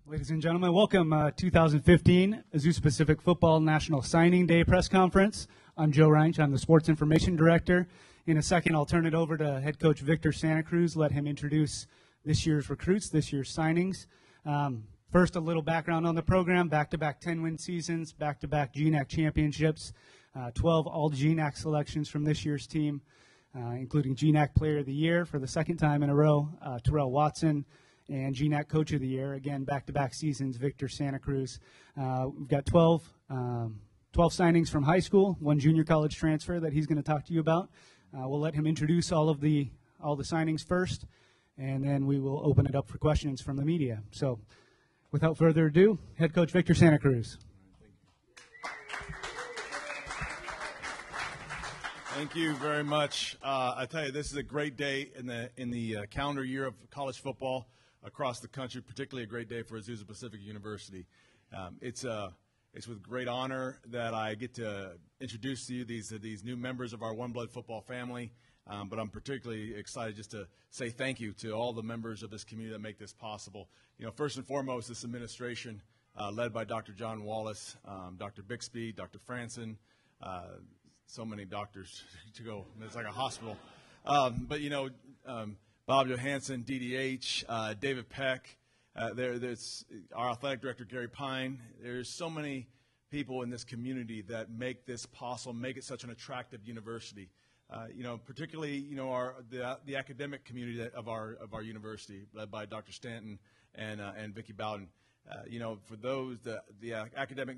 Ladies and gentlemen, welcome 2015 Azusa Pacific Football National Signing Day Press Conference. I'm Joe Reinsch. I'm the Sports Information Director. In a second, I'll turn it over to head coach Victor Santa Cruz, let him introduce this year's recruits, this year's signings. First, a little background on the program, back-to-back 10-win seasons, back-to-back GNAC championships, 12 all-GNAC selections from this year's team, including GNAC Player of the Year for the second time in a row, Terrell Watson, and GNAC Coach of the Year, again, back-to-back seasons, Victor Santa Cruz. We've got 12 signings from high school, one junior college transfer that he's going to talk to you about. We'll let him introduce all the signings first, and then we will open it up for questions from the media. So without further ado, head coach Victor Santa Cruz. Thank you very much. I tell you, this is a great day in the calendar year of college football across the country, particularly a great day for Azusa Pacific University. It's with great honor that I get to introduce to you these new members of our One Blood football family, but I'm particularly excited just to say thank you to all the members of this community that make this possible. You know, first and foremost, this administration led by Dr. John Wallace, Dr. Bixby, Dr. Franson, so many doctors to go. It's like a hospital. But, you know, Bob Johansson, DDH, David Peck, there's our athletic director, Gary Pine. There's so many people in this community that make this possible, make it such an attractive university. You know, particularly, you know, the academic community of our university, led by Dr. Stanton and Vicki Bowden. You know, for those, the academic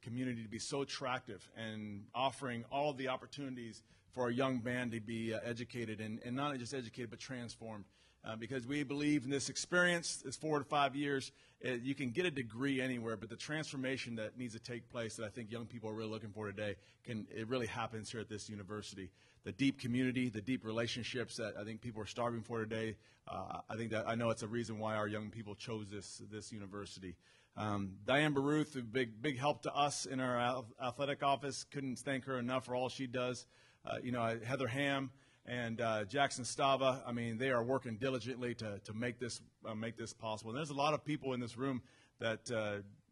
community to be so attractive and offering all of the opportunities for a young man to be educated and not just educated but transformed. Because we believe in this experience, this 4 to 5 years, you can get a degree anywhere, but the transformation that needs to take place that I think young people are really looking for today, it really happens here at this university. The deep community, the deep relationships that I think people are starving for today, I know it's a reason why our young people chose this university. Diane Baruth, a big help to us in our athletic office. Couldn't thank her enough for all she does. You know, Heather Ham and Jackson Stava, I mean, they are working diligently to make this possible. And there's a lot of people in this room that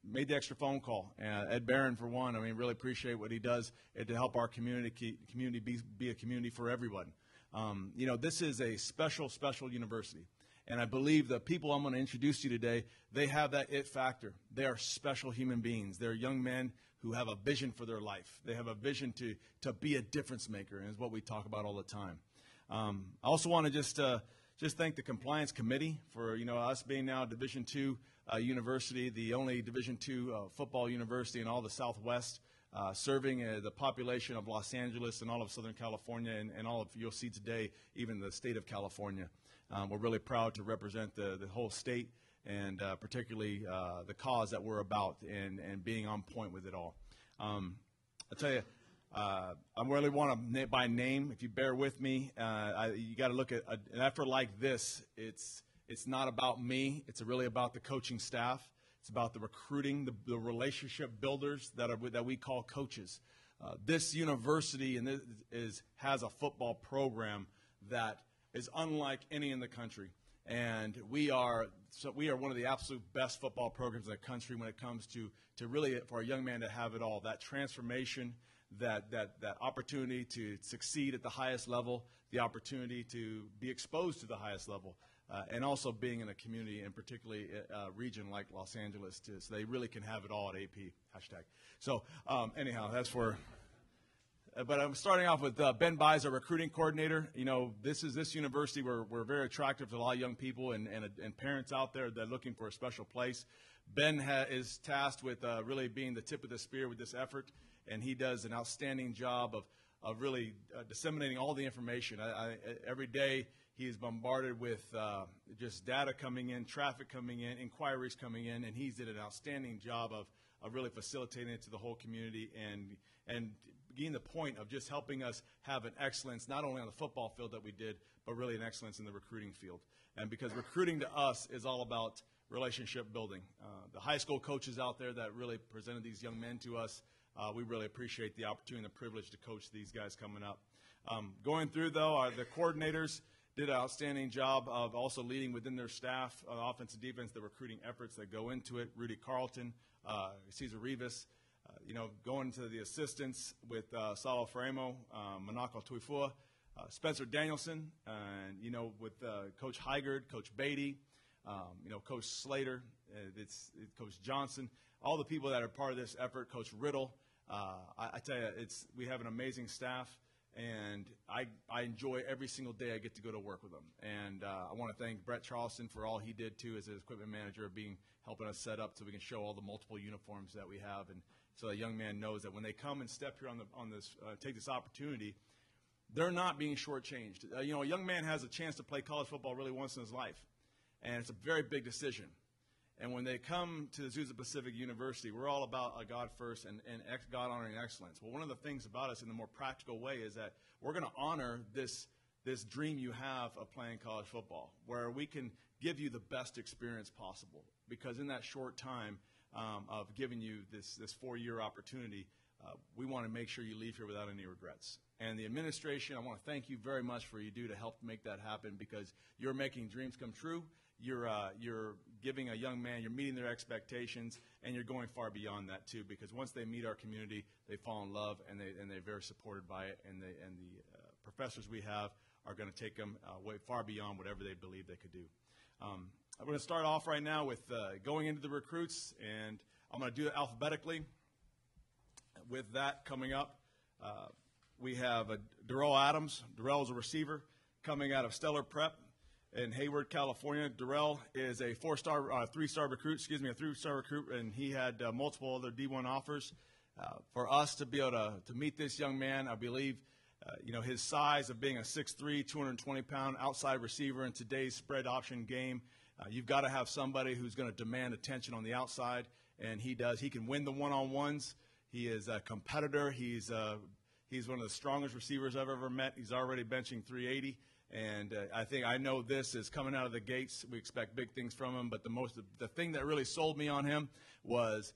made the extra phone call. Ed Barron, for one, I mean, really appreciate what he does to help our community be a community for everyone. You know, this is a special university. And I believe the people I'm going to introduce to you today, they have that it factor. They are special human beings. They're young men who have a vision for their life. They have a vision to be a difference maker, and is what we talk about all the time. I also want to just thank the compliance committee for, you know, us being now Division II university, the only Division II football university in all the Southwest, serving the population of Los Angeles and all of Southern California, and all of, you'll see today, even the state of California. We're really proud to represent the whole state, and particularly the cause that we're about, and being on point with it all. I'll tell you, I really want to by name, if you bear with me, you got to look at an effort like this. It's not about me. It's really about the coaching staff. It's about the recruiting, the relationship builders that we call coaches. This university has a football program that is unlike any in the country. And we are one of the absolute best football programs in the country when it comes to really, for a young man to have it all, that transformation, that opportunity to succeed at the highest level, the opportunity to be exposed to the highest level, and also being in a community, and particularly a region like Los Angeles, so they really can have it all at AP, hashtag. So anyhow, that's for... But I'm starting off with Ben Byes, our recruiting coordinator. You know, this university, we're very attractive to a lot of young people and parents out there that are looking for a special place. Ben is tasked with really being the tip of the spear with this effort, and he does an outstanding job of really disseminating all the information. Every day he is bombarded with just data coming in, traffic coming in, inquiries coming in, and he's did an outstanding job of really facilitating it to the whole community and getting the point of just helping us have an excellence not only on the football field that we did, but really an excellence in the recruiting field. And because recruiting to us is all about relationship building. The high school coaches out there that really presented these young men to us, we really appreciate the opportunity and the privilege to coach these guys coming up. Going through, though, are the coordinators. did an outstanding job of also leading within their staff, offense and defense, the recruiting efforts that go into it. Rudy Carlton, Cesar Rivas, going to the assistants with Salo Framo, Manako Tuifua, Spencer Danielson, and, with Coach Hygard, Coach Beatty, Coach Slater, it's Coach Johnson, all the people that are part of this effort, Coach Riddle. I tell you, we have an amazing staff, and I enjoy every single day I get to go to work with them. And I want to thank Brett Charleston for all he did, too, as his equipment manager, helping us set up so we can show all the multiple uniforms that we have, and so a young man knows that when they come and step here take this opportunity, they're not being shortchanged. A young man has a chance to play college football really once in his life, and it's a very big decision. And when they come to Azusa Pacific University, we're all about a God first and God honoring excellence. Well, one of the things about us in the more practical way is that we're going to honor this dream you have of playing college football, where we can give you the best experience possible. Because in that short time of giving you this 4-year opportunity, we want to make sure you leave here without any regrets. And the administration, I want to thank you very much for what you do to help make that happen, because you're making dreams come true. You're giving a young man, you're meeting their expectations, and you're going far beyond that too, because once they meet our community, they fall in love, and they're very supported by it, and the professors we have are going to take them way far beyond whatever they believe they could do. I'm going to start off right now with going into the recruits, and I'm going to do it alphabetically. With that coming up, we have Darrell Adams. Darrell is a receiver coming out of Stellar Prep in Hayward, California. Darrell is a three-star recruit, and he had multiple other D1 offers. For us to be able to meet this young man, I believe, his size of being a 6'3", 220-pound outside receiver in today's spread option game, you've got to have somebody who's going to demand attention on the outside, and he does. He can win the one-on-ones. He is a competitor. He's one of the strongest receivers I've ever met. He's already benching 380, and I know this is coming out of the gates. We expect big things from him, but the thing that really sold me on him was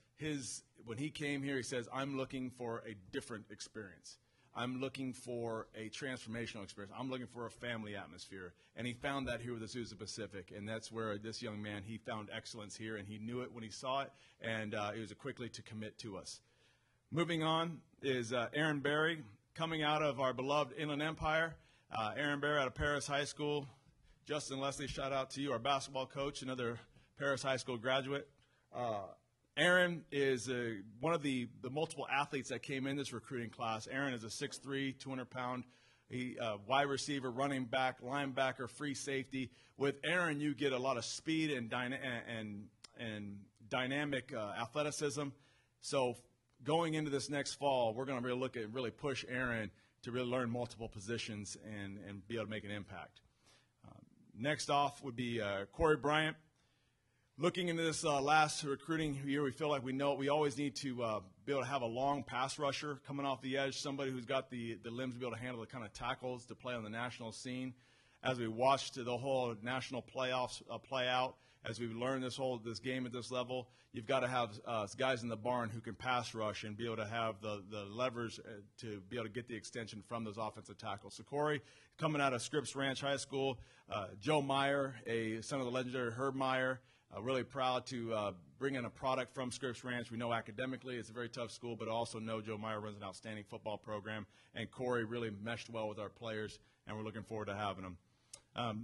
when he came here, he says, "I'm looking for a different experience. I'm looking for a transformational experience. I'm looking for a family atmosphere." And he found that here with Azusa Pacific, and that's where this young man, he found excellence here, and he knew it when he saw it, and it was quickly to commit to us. Moving on is Aaron Berry, coming out of our beloved Inland Empire. Aaron Berry out of Paris High School. Justin Leslie, shout out to you, our basketball coach, another Paris High School graduate. Aaron is one of the multiple athletes that came in this recruiting class. Aaron is a 6'3", 200-pound wide receiver, running back, linebacker, free safety. With Aaron, you get a lot of speed and dynamic athleticism. So going into this next fall, we're going to really look at really push Aaron to really learn multiple positions and be able to make an impact. Next off would be Corey Bryant. Looking into this last recruiting year, we feel like we always need to be able to have a long pass rusher coming off the edge, somebody who's got the limbs to be able to handle the kind of tackles to play on the national scene. As we watched the whole national playoffs play out, as we learn this game at this level, you've got to have guys in the barn who can pass rush and be able to have the levers to be able to get the extension from those offensive tackles. So Corey, coming out of Scripps Ranch High School, Joe Meyer, a son of the legendary Herb Meyer, really proud to bring in a product from Scripps Ranch. We know academically it's a very tough school, but also know Joe Meyer runs an outstanding football program, and Corey really meshed well with our players, and we're looking forward to having him.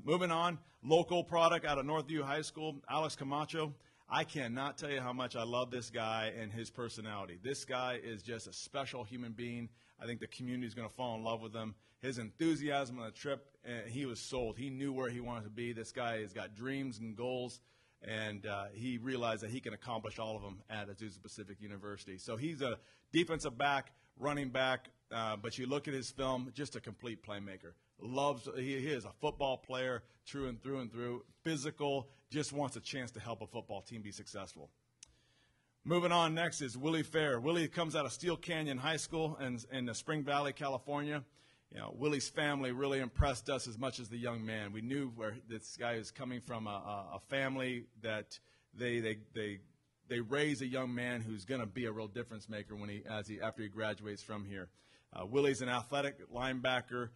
Moving on, local product out of Northview High School, Alex Camacho. I cannot tell you how much I love this guy and his personality. This guy is just a special human being. I think the community is going to fall in love with him. His enthusiasm on the trip, he was sold. He knew where he wanted to be. This guy has got dreams and goals, and he realized that he can accomplish all of them at Azusa Pacific University. So he's a defensive back, running back, but you look at his film, just a complete playmaker. He is a football player true and through, physical, just wants a chance to help a football team be successful. Moving on next is Willie Fair. Willie comes out of Steel Canyon High School in Spring Valley, California. Willie's family really impressed us as much as the young man. We knew where this guy is coming from, a family that they raise a young man who's going to be a real difference maker after he graduates from here. Willie's an athletic linebacker.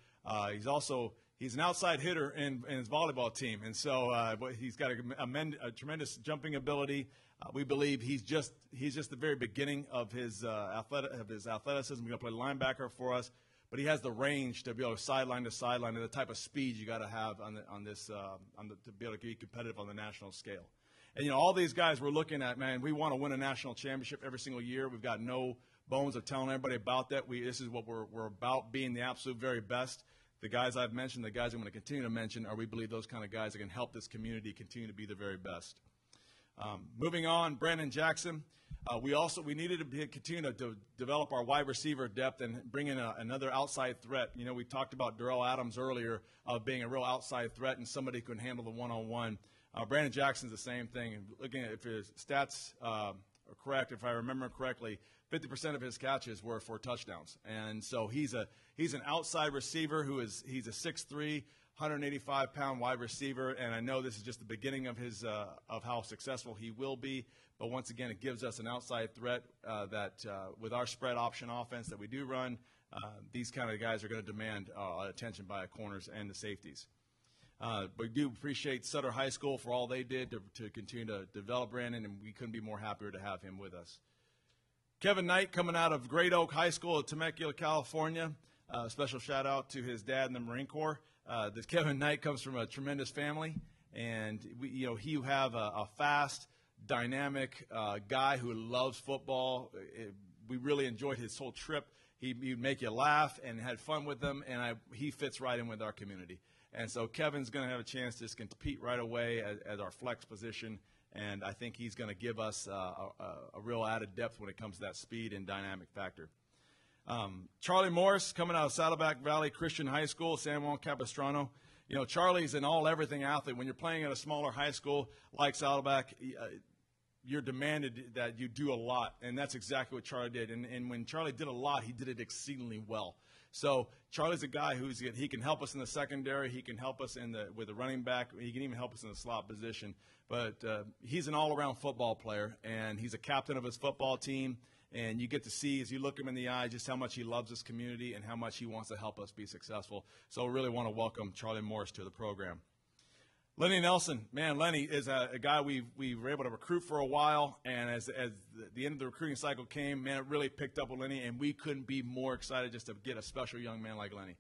he's an outside hitter in his volleyball team, and so he's got a tremendous jumping ability. We believe he's just the very beginning of his athleticism. He's going to play linebacker for us, but he has the range to be able to sideline to sideline, and the type of speed you got to have to be able to be competitive on the national scale. And all these guys we're looking at, man, we want to win a national championship every single year. We've got no bones of telling everybody about that. This is what we're about, being the absolute very best. The guys I've mentioned, the guys I'm going to continue to mention, we believe those kind of guys that can help this community continue to be the very best. Moving on, Brandon Jackson. We needed to continue to develop our wide receiver depth and bring in another outside threat. We talked about Darrell Adams earlier being a real outside threat and somebody who can handle the one-on-one. Brandon Jackson's the same thing. And looking at if his stats are correct, if I remember correctly, 50% of his catches were for touchdowns. And so he's an outside receiver he's a 6'3", 185-pound wide receiver, and I know this is just the beginning of of how successful he will be. But once again, it gives us an outside threat that with our spread option offense that we do run, these kind of guys are going to demand attention by the corners and the safeties. We do appreciate Sutter High School for all they did to continue to develop Brandon, and we couldn't be more happier to have him with us. Kevin Knight coming out of Great Oak High School in Temecula, California. Special shout out to his dad in the Marine Corps. This Kevin Knight comes from a tremendous family, and he have a fast, dynamic guy who loves football. We really enjoyed his whole trip. He'd make you laugh and had fun with them, and he fits right in with our community. And so Kevin's going to have a chance to just compete right away as our flex position, and I think he's going to give us a real added depth when it comes to that speed and dynamic factor. Charlie Morris coming out of Saddleback Valley Christian High School, San Juan Capistrano. Charlie's an all-everything athlete. When you're playing at a smaller high school like Saddleback, you're demanded that you do a lot, and that's exactly what Charlie did. And when Charlie did a lot, he did it exceedingly well. So Charlie's a guy he can help us in the secondary. He can help us with the running back. He can even help us in the slot position. But he's an all-around football player, and he's a captain of his football team. And you get to see, as you look him in the eye, just how much he loves this community and how much he wants to help us be successful. So we really want to welcome Charlie Morris to the program. Lenny Nelson, man, Lenny is a guy we were able to recruit for a while, and as the end of the recruiting cycle came, man, it really picked up with Lenny, and we couldn't be more excited just to get a special young man like Lenny.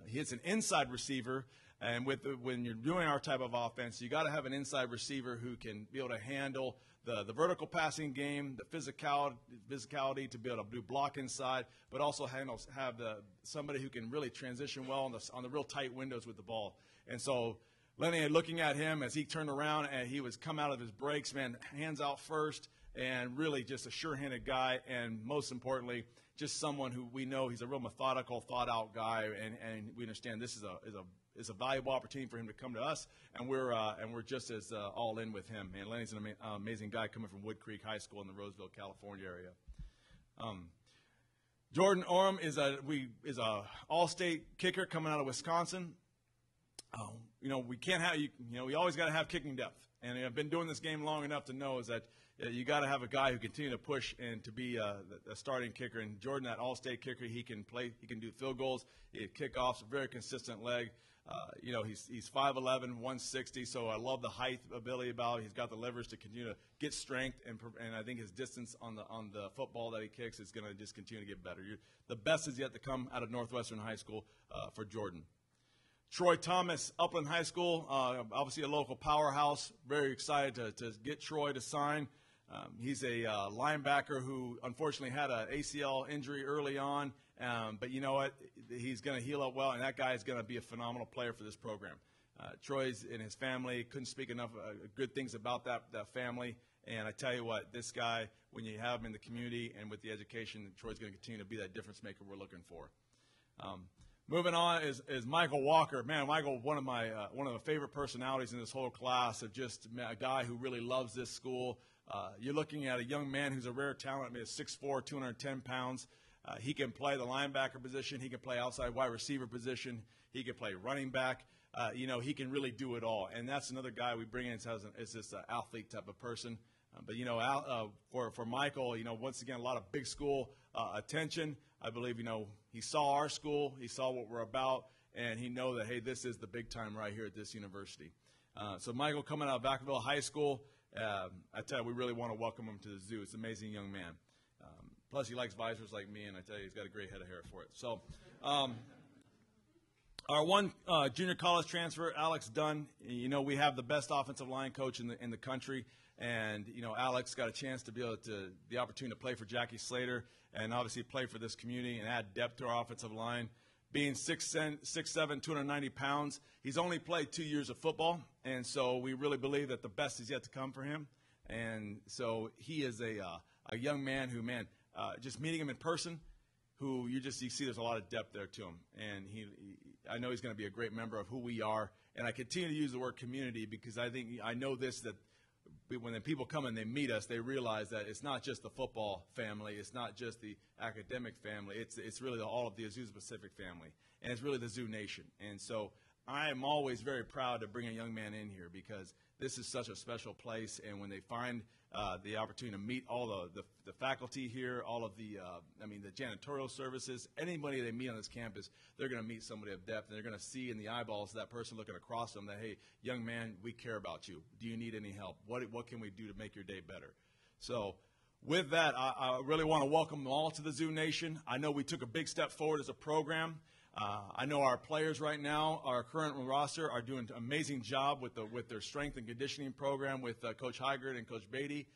He's an inside receiver, and when you're doing our type of offense, you got to have an inside receiver who can be able to handle the vertical passing game, the physicality to be able to do block inside, but also have somebody who can really transition well on the real tight windows with the ball. And so Lenny, looking at him as he turned around and he was come out of his breaks, man, hands out first, and really just a sure-handed guy, and most importantly, just someone who we know he's a real methodical, thought-out guy, and we understand this is a valuable opportunity for him to come to us, and we're just as all in with him. Man, Lenny's an amazing guy coming from Wood Creek High School in the Roseville, California area. Jordan Orem is a all-state kicker coming out of Wisconsin. We can't have we always got to have kicking depth, and I've been doing this game long enough to know is that you got to have a guy who continue to push and to be a starting kicker. And Jordan, that all-state kicker, he can do field goals, he kickoffs, a very consistent leg. He's 5'11", 160, so I love the height ability about it. He's got the leverage to continue to get strength, and I think his distance on the football that he kicks is going to just continue to get better. The best is yet to come out of Northwestern High School for Jordan. Troy Thomas, Upland High School, obviously a local powerhouse. Very excited to get Troy to sign. He's a linebacker who unfortunately had an ACL injury early on, but you know what? He's going to heal up well, and that guy is going to be a phenomenal player for this program. Troy's and his family, couldn't speak enough good things about that family. And I tell you what, this guy, when you have him in the community and with the education, Troy's going to continue to be that difference maker we're looking for. Moving on is Michael Walker. Man, Michael, one of the favorite personalities in this whole class, of just a guy who really loves this school. You're looking at a young man who's a rare talent. He's 6'4", 210 pounds. He can play the linebacker position. He can play outside wide receiver position. He can play running back. He can really do it all. And that's another guy we bring in as this athlete type of person. But for Michael, once again, a lot of big school attention. I believe, he saw our school, he saw what we're about, and he know that, hey, this is the big time right here at this university. So Michael, coming out of Vacaville High School, I tell you, we really want to welcome him to the zoo. It's an amazing young man. Plus, he likes visors like me, and I tell you, he's got a great head of hair for it. So our one junior college transfer, Alex Dunn, you know, we have the best offensive line coach in the country. And, you know, Alex got a chance to be able to, the opportunity to play for Jackie Slater and obviously play for this community and add depth to our offensive line. Being 6'7", 290 pounds, he's only played 2 years of football. And so we really believe that the best is yet to come for him. And so he is a young man who, just meeting him in person, who you see there's a lot of depth there to him. And I know he's going to be a great member of who we are. And I continue to use the word community because I know this, that when the people come and they meet us, they realize that it's not just the football family, it's not just the academic family, it's really all of the Azusa Pacific family, and it's really the Zoo Nation. And so I am always very proud to bring a young man in here because this is such a special place, and when they find the opportunity to meet all the faculty here, all of the janitorial services, anybody they meet on this campus, they're going to meet somebody of depth, and they're going to see in the eyeballs of that person looking across them that, hey, young man, we care about you. Do you need any help? What can we do to make your day better? So with that, I really want to welcome them all to the Zoo Nation. I know we took a big step forward as a program. I know our players right now, our current roster, are doing an amazing job with their strength and conditioning program with Coach Hygert and Coach Beatty.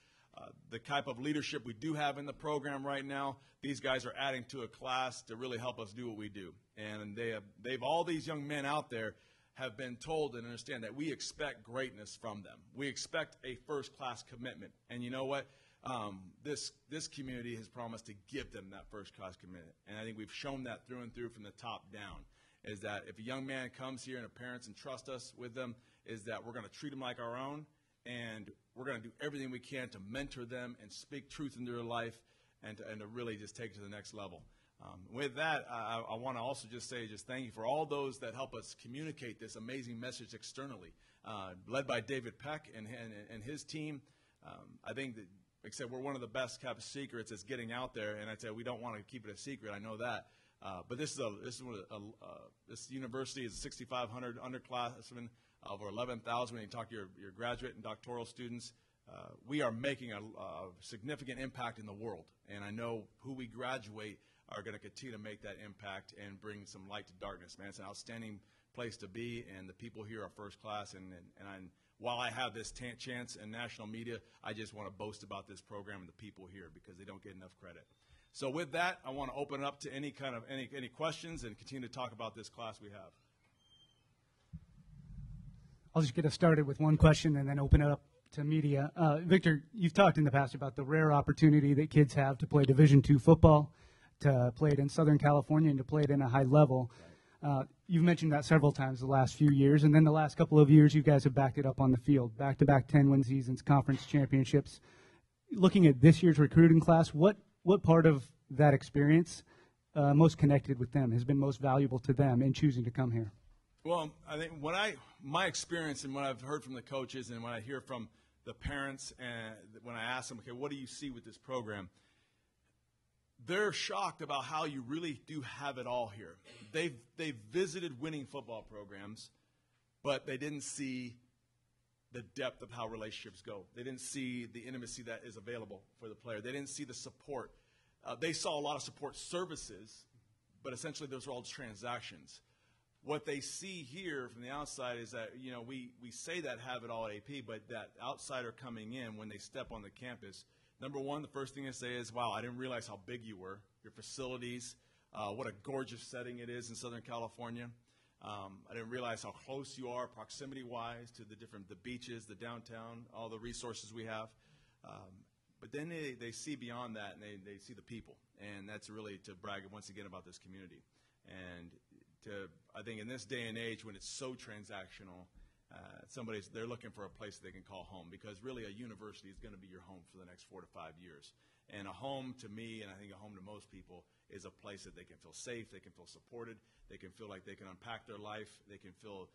The type of leadership we do have in the program right now, these guys are adding to a class to really help us do what we do. And they've all these young men out there have been told and understand that we expect greatness from them. We expect a first-class commitment. And you know what? This community has promised to give them that first-class commitment. And I think we've shown that through and through from the top down, is that if a young man comes here and our parents entrust us with them, is that we're going to treat them like our own, and we're going to do everything we can to mentor them and speak truth into their life and to really just take it to the next level. With that, I want to also just say thank you for all those that help us communicate this amazing message externally, led by David Peck and his team. I think that, like I said, we're one of the best kept secrets that's getting out there, and I'd say we don't want to keep it a secret. I know that, but this university is 6,500 underclassmen, over 11,000 when you talk to your graduate and doctoral students. We are making a significant impact in the world, and I know who we graduate are going to continue to make that impact and bring some light to darkness. Man, it's an outstanding place to be, and the people here are first class. And while I have this chance in national media, I just want to boast about this program and the people here because they don't get enough credit. So with that, I want to open it up to any questions and continue to talk about this class we have. I'll just get us started with one question and then open it up to media. Victor, you've talked in the past about the rare opportunity that kids have to play Division II football, to play it in Southern California, and to play it in a high level. You've mentioned that several times the last few years, and then the last couple of years you guys have backed it up on the field. Back-to-back 10-win seasons, conference championships. Looking at this year's recruiting class, what part of that experience most connected with them, has been most valuable to them in choosing to come here? Well, I think my experience and what I've heard from the coaches and when I hear from the parents and when I ask them, okay, what do you see with this program? They're shocked about how you really do have it all here. They've visited winning football programs, but they didn't see the depth of how relationships go. They didn't see the intimacy that is available for the player. They didn't see the support. They saw a lot of support services, but essentially those are all transactions. What they see here from the outside is that, you know, we say that have it all at AP, but that outsider coming in when they step on the campus, number one, the first thing they say is, wow, I didn't realize how big you were, your facilities, what a gorgeous setting it is in Southern California. I didn't realize how close you are proximity-wise to the beaches, the downtown, all the resources we have. But then they see beyond that, and they see the people. And that's really to brag once again about this community. And I think in this day and age when it's so transactional, they're looking for a place they can call home, because really a university is going to be your home for the next 4 to 5 years. And a home to me, and I think a home to most people, is a place that they can feel safe, they can feel supported, they can feel like they can unpack their life, they can feel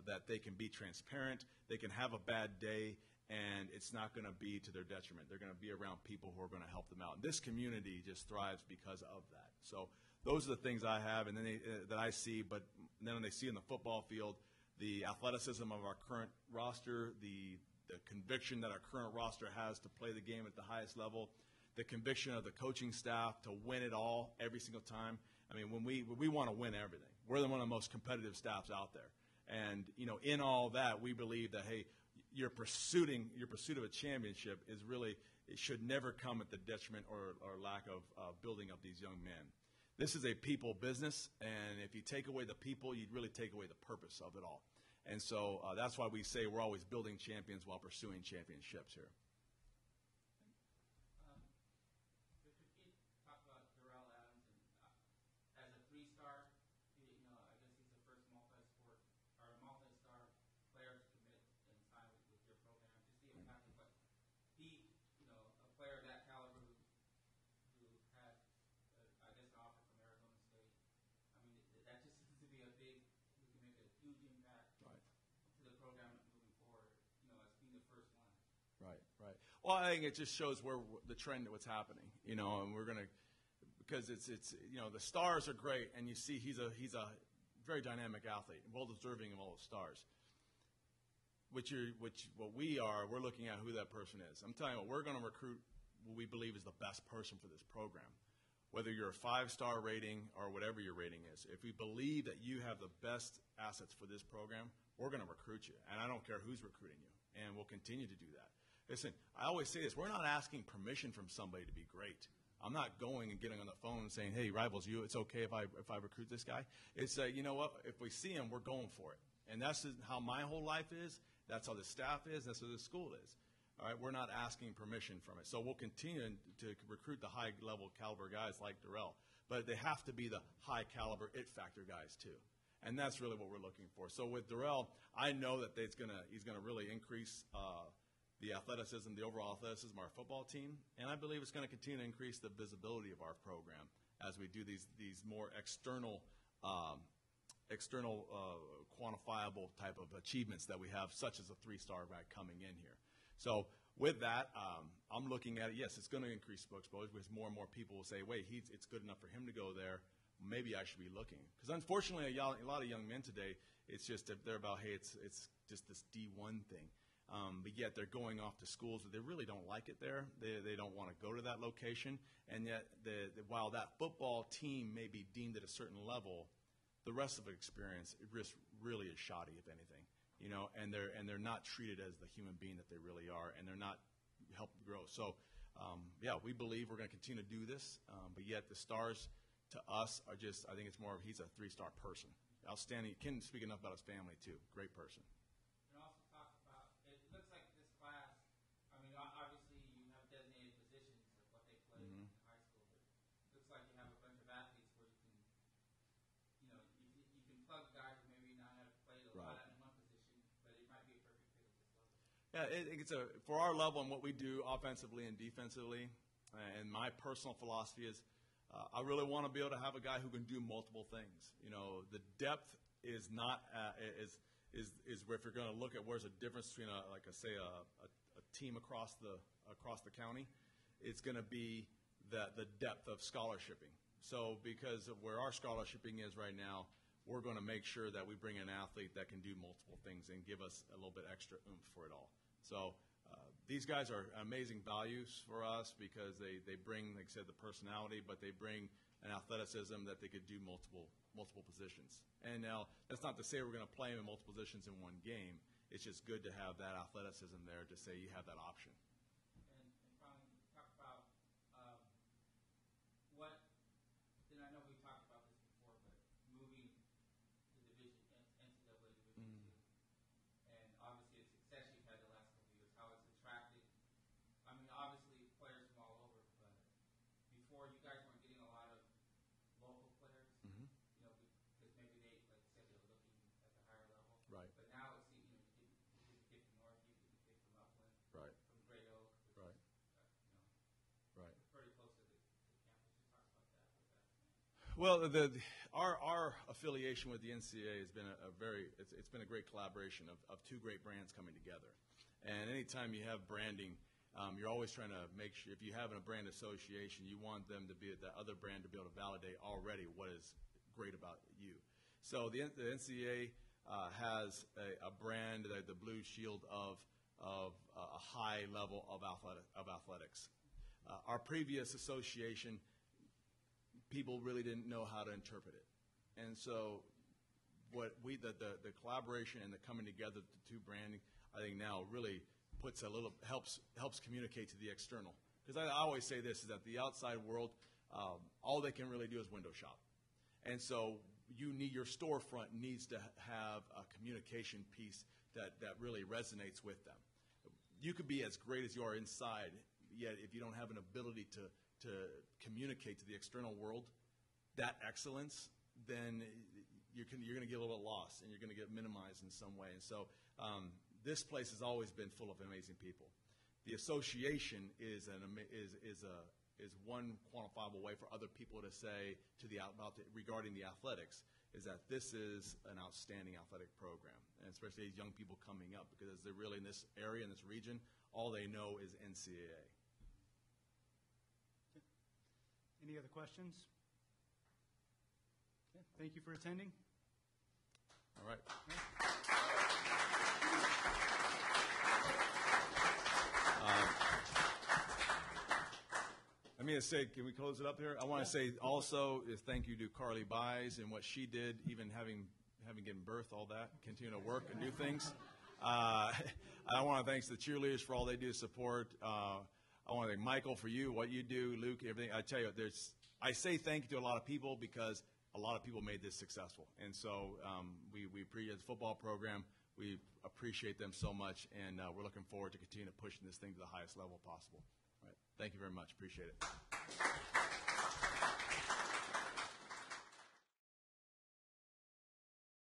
that they can be transparent, they can have a bad day, and it's not going to be to their detriment. They're going to be around people who are going to help them out. And this community just thrives because of that. So those are the things I have and then that I see, but And then when they see in the football field the athleticism of our current roster, the conviction that our current roster has to play the game at the highest level, the conviction of the coaching staff to win it all every single time. I mean, when we want to win everything. We're one of the most competitive staffs out there. And, in all that, we believe that, hey, your pursuit of a championship is really, it should never come at the detriment or lack of building up these young men. This is a people business, and if you take away the people, you'd really take away the purpose of it all. And so that's why we say we're always building champions while pursuing championships here. Victor, can you talk about Darrell Adams and as a three-star? I guess he's the first multi-star player to commit and sign with your program. Just the impact of what he, a player of that caliber who had, I guess, an offer from Arizona State. I mean, that just seems to be a big. We can make a huge impact to the program moving forward. As being the first one. Right. Well, I think it just shows where the trend, what's happening, and we're going to, because it's the stars are great, and you see he's a very dynamic athlete, well deserving of all the stars. What we're looking at who that person is. I'm telling you what, we're going to recruit what we believe is the best person for this program. Whether you're a 5-star rating or whatever your rating is, if we believe that you have the best assets for this program, we're going to recruit you, and I don't care who's recruiting you, and we'll continue to do that. Listen, I always say this, we're not asking permission from somebody to be great. I'm not going and getting on the phone and saying, hey, Rivals, it's okay if I recruit this guy. It's, you know what, if we see him, we're going for it. And that's how my whole life is. That's how the staff is. That's how the school is. All right, we're not asking permission from it. So we'll continue to recruit the high-level caliber guys like Darrell. But they have to be the high-caliber it-factor guys too. And that's really what we're looking for. So with Darrell, I know that he's going to really increase the athleticism, the overall athleticism of our football team. And I believe it's going to continue to increase the visibility of our program as we do these more external quantifiable type of achievements that we have, such as a 3-star guy coming in here. So with that, I'm looking at it, yes, it's going to increase exposure because more and more people will say, wait, it's good enough for him to go there. Maybe I should be looking. Because unfortunately, a lot of young men today, it's just they're about, hey, it's just this D1 thing. But yet they're going off to schools that they really don't like it there. They don't want to go to that location. And yet, while that football team may be deemed at a certain level, the rest of the experience really is shoddy, if anything. And they're not treated as the human being that they really are, and they're not helped grow. So, yeah, we believe we're going to continue to do this. But yet the stars to us are just, I think it's more of he's a 3-star person. Outstanding. Ken speak enough about his family too. Great person. And also talk about, it looks like this class, I mean, obviously you have designated positions of what they play in high school, but it looks like you have a bunch of athletes where you can, you can plug guys who maybe not have played a lot in one position, but it might be a perfect fit at this level. Yeah, for our level and what we do offensively and defensively, and my personal philosophy is I really want to be able to have a guy who can do multiple things. The depth is not is if you're going to look at where's the difference between a team across the county, it's going to be the depth of scholarshiping. So because of where our scholarshiping is right now, we're going to make sure that we bring an athlete that can do multiple things and give us a little bit extra oomph for it all. So these guys are amazing values for us because they bring, like I said, the personality, but they bring an athleticism that they could do multiple positions. And now that's not to say we're going to play them in multiple positions in one game. It's just good to have that athleticism there to say you have that option. And finally, talk about what. And I know we talked about this before, but moving the division, NCAA Division II, and obviously the success you've had the last couple of years, how it's attracted. I mean, obviously players from all over, but before you guys weren't getting a lot of local players, because maybe they, like you said, they were looking at the higher level. Right. But now it's you get the kid from North, you get the kid from Upland, Right. from Great Oak, which Right. is, Right. pretty close to the campus. Just talk about that. Well, our affiliation with the NCAA has been it's been a great collaboration of two great brands coming together. And anytime you have branding, you're always trying to make sure, if you have a brand association, you want them to be, that other brand to be able to validate already what is great about you. So the NCAA has a brand, the blue shield of a high level of athletics. Our previous association, people really didn't know how to interpret it. And so what the collaboration and the coming together of the two branding, I think now really puts helps communicate to the external. Because I always say this, is that the outside world, all they can really do is window shop. And so your storefront needs to have a communication piece that really resonates with them. You could be as great as you are inside, yet if you don't have an ability to communicate to the external world that excellence, then you're going to get a little bit lost and you're going to get minimized in some way. And so this place has always been full of amazing people. The association is one quantifiable way for other people to say regarding the athletics, is that this is an outstanding athletic program, and especially young people coming up, because they're really in this area, in this region, all they know is NCAA. Any other questions? Okay. Thank you for attending. All right. Let me just say, can we close it up here? I want to say also thank you to Carly Buys and what she did, even having given birth, all that, continue to work and do things. I want to thank the cheerleaders for all they do to support. I want to thank Michael for what you do, Luke, everything. I tell you, I say thank you to a lot of people because a lot of people made this successful. And so we appreciate the football program. We appreciate them so much, and we're looking forward to continue to pushing this thing to the highest level possible. All right. Thank you very much. Appreciate it.